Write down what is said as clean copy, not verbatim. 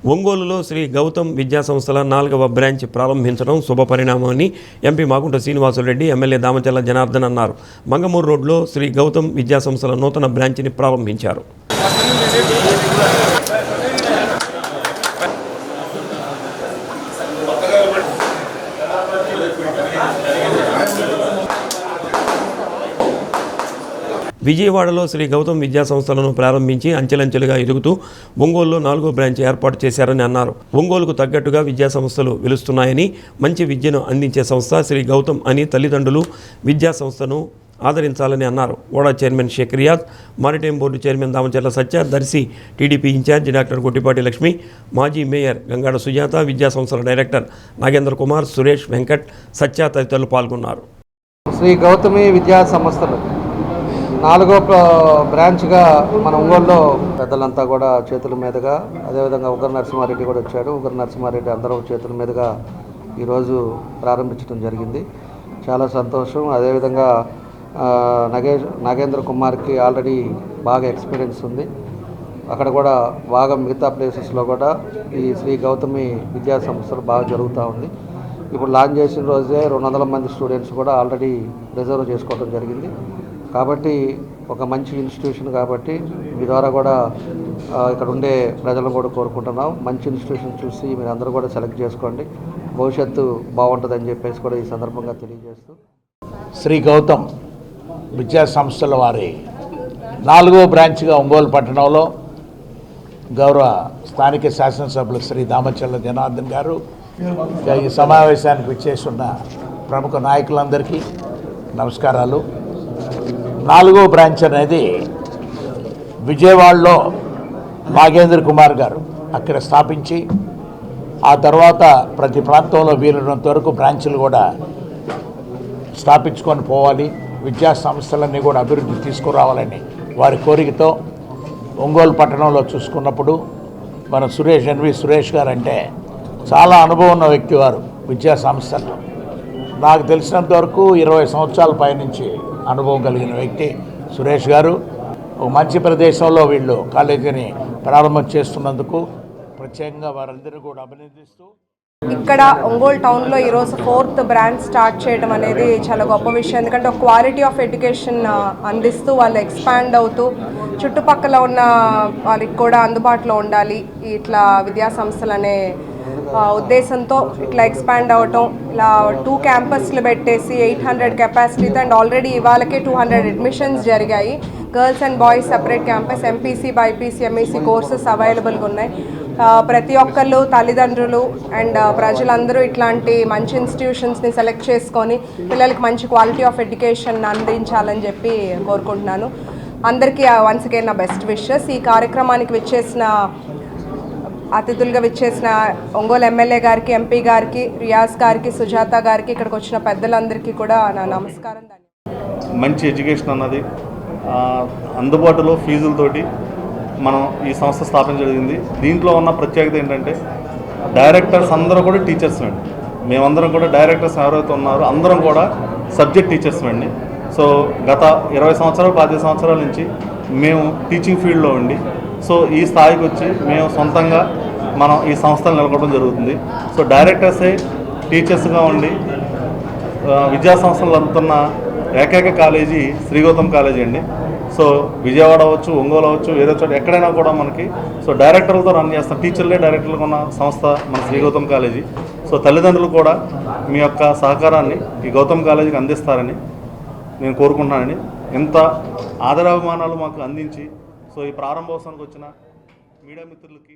ఒంగోలులో శ్రీ గౌతమ్ విద్యా సంస్థల 4వ బ్రాంచ్ ప్రారంభించడం శుభపరిణామమని ఎంపీ మాగుంట శ్రీనివాసులరెడ్డి, ఎమ్మెల్యే దామచర్ల జనార్దన్ అన్నారు. మంగమూరు రోడ్లో శ్రీ గౌతమ్ విద్యా సంస్థల నూతన బ్రాంచ్ని ప్రారంభించారు. విజయవాడలో శ్రీ గౌతమ్ విద్యా సంస్థలను ప్రారంభించి అంచెలంచెలుగా ఎదుగుతూ ఒంగోలులో 4వ బ్రాంచ్ ఏర్పాటు చేశారని అన్నారు. ఒంగోలుకు తగ్గట్టుగా విద్యా సంస్థలు వెలుస్తున్నాయని, మంచి విద్యను అందించే సంస్థ శ్రీ గౌతమ్ అని తల్లిదండ్రులు విద్యా సంస్థను ఆదరించాలని అన్నారు. ఓడా chairman Sheikh Riyad, maritime board chairman Damacharla Satya, Darsi TDP incharge doctor Guttipati Lakshmi, మాజీ మేయర్ గంగాడ సుజాత, విద్యా సంస్థల డైరెక్టర్ నాగేంద్ర కుమార్, సురేష్, వెంకట్, సత్య తదితరులు పాల్గొన్నారు. శ్రీ గౌతమి విద్యా సంస్థలు 4వ బ్రాంచ్గా మన ఒంగోలులో పెద్దలంతా కూడా చేతుల మీదుగా, అదేవిధంగా ఉగ్ర నరసింహారెడ్డి కూడా వచ్చాడు. ఉగ్ర నరసింహారెడ్డి అందరూ చేతుల మీదుగా ఈరోజు ప్రారంభించడం జరిగింది. చాలా సంతోషం. అదేవిధంగా నాగేంద్ర కుమార్కి ఆల్రెడీ బాగా ఎక్స్పీరియన్స్ ఉంది. అక్కడ కూడా బాగా మిగతా ప్లేసెస్లో కూడా ఈ శ్రీ గౌతమి విద్యా సంస్థలు బాగా జరుగుతూ ఉంది. ఇప్పుడు లాంచ్ చేసిన రోజే 200 మంది స్టూడెంట్స్ కూడా ఆల్రెడీ రిజర్వ్ చేసుకోవడం జరిగింది. కాబట్టి ఒక మంచి ఇన్స్టిట్యూషన్ కాబట్టి మీ ద్వారా కూడా ఇక్కడ ఉండే ప్రజలను కూడా కోరుకుంటున్నాం. మంచి ఇన్స్టిట్యూషన్ చూసి మీరు అందరూ కూడా సెలెక్ట్ చేసుకోండి, భవిష్యత్తు బాగుంటుందని చెప్పేసి కూడా ఈ సందర్భంగా తెలియజేస్తూ, శ్రీ గౌతమ్ విద్యా సంస్థల వారి 4వ బ్రాంచ్గా ఒంగోలు పట్టణంలో గౌరవ స్థానిక శాసనసభ్యులు శ్రీ దామచర్ల జనార్దన్ గారు, ఈ సమావేశానికి విచ్చేస్తున్న ప్రముఖ నాయకులందరికీ నమస్కారాలు. 4వ బ్రాంచ్ అనేది విజయవాడలో నాగేంద్ర కుమార్ గారు అక్కడ స్థాపించి, ఆ తర్వాత ప్రతి ప్రాంతంలో వీలున్నంత వరకు బ్రాంచ్లు కూడా స్థాపించుకొని పోవాలి, విద్యా సంస్థలన్నీ కూడా అభివృద్ధి తీసుకురావాలని వారి కోరికతో ఒంగోలు పట్టణంలో చూసుకున్నప్పుడు మన సురేష్ గారు అంటే చాలా అనుభవం ఉన్న వ్యక్తి. వారు విద్యా సంస్థల్లో నాకు తెలిసినంత వరకు 20 సంవత్సరాల పైనుంచి అనుభవం కలిగిన వ్యక్తి సురేష్ గారు. ఒక మంచి ప్రదేశంలో వీళ్ళు కాలేజీని ప్రారంభం చేస్తున్నందుకు ప్రత్యేకంగా వారందరినీ కూడా అభినందిస్తూ, ఇక్కడ ఒంగోలు టౌన్లో ఈరోజు 4th బ్రాంచ్ స్టార్ట్ చేయడం అనేది చాలా గొప్ప విషయం. ఎందుకంటే ఒక క్వాలిటీ ఆఫ్ ఎడ్యుకేషన్ అందిస్తూ వాళ్ళు ఎక్స్పాండ్ అవుతూ చుట్టుపక్కల ఉన్న వాళ్ళకి కూడా అందుబాటులో ఉండాలి ఇట్లా విద్యా సంస్థలు అనే ఉద్దేశంతో ఇట్లా ఎక్స్పాండ్ అవ్వటం. ఇలా 2 క్యాంపస్లు పెట్టేసి 800 కెపాసిటీతో, అండ్ ఆల్రెడీ ఇవాళకే 200 అడ్మిషన్స్ జరిగాయి. Girls and boys separate campus, MPC, BiPC, MEC courses అవైలబుల్గా ఉన్నాయి. ప్రతి ఒక్కళ్ళు తల్లిదండ్రులు అండ్ ప్రజలందరూ ఇట్లాంటి మంచి ఇన్స్టిట్యూషన్స్ని సెలెక్ట్ చేసుకొని పిల్లలకి మంచి క్వాలిటీ ఆఫ్ ఎడ్యుకేషన్ అందించాలని చెప్పి కోరుకుంటున్నాను. అందరికీ వన్స్ అగైన్ నా బెస్ట్ విషెస్. ఈ కార్యక్రమానికి అతిథులుగా విచ్చేసిన ఒంగోలు ఎమ్మెల్యే గారికి, ఎంపీ గారికి, రియాజ్ గారికి, సుజాత గారికి, ఇక్కడికి వచ్చిన పెద్దలందరికీ కూడా నా నమస్కారం. మంచి ఎడ్యుకేషన్ అన్నది అందుబాటులో ఫీజులతోటి మనం ఈ సంస్థ స్థాపించడం జరిగింది. దీంట్లో ఉన్న ప్రత్యేకత ఏంటంటే డైరెక్టర్స్ అందరూ కూడా టీచర్స్ అండి. మేమందరం కూడా డైరెక్టర్స్ ఎవరైతే ఉన్నారో అందరం కూడా సబ్జెక్ట్ టీచర్స్ అండి. సో గత 20 సంవత్సరాలు 25 సంవత్సరాల నుంచి మేము టీచింగ్ ఫీల్డ్లో ఉండి సో ఈ స్థాయికి వచ్చి మేము సొంతంగా మనం ఈ సంస్థలు నెలకొనడం జరుగుతుంది. సో డైరెక్టర్సే టీచర్స్గా ఉండి విద్యా సంస్థలు అందుతున్న ఏకైక కాలేజీ శ్రీ గౌతమ్ కాలేజీ అండి. సో విజయవాడ అవ్వచ్చు, ఒంగోలు అవ్వచ్చు, వేరే చోట ఎక్కడైనా కూడా మనకి సో డైరెక్టర్లతో రన్ చేస్తాం. టీచర్లే డైరెక్టర్లుగా ఉన్న సంస్థ మన శ్రీ గౌతమ్ కాలేజీ. సో తల్లిదండ్రులు కూడా మీ యొక్క సహకారాన్ని ఈ గౌతమ్ కాలేజీకి అందిస్తారని నేను కోరుకుంటున్నానండి. ఇంత ఆదరాభిమానాలు మాకు అందించి సో ఈ ప్రారంభోత్సవానికి వచ్చిన మీడియా మిత్రులకి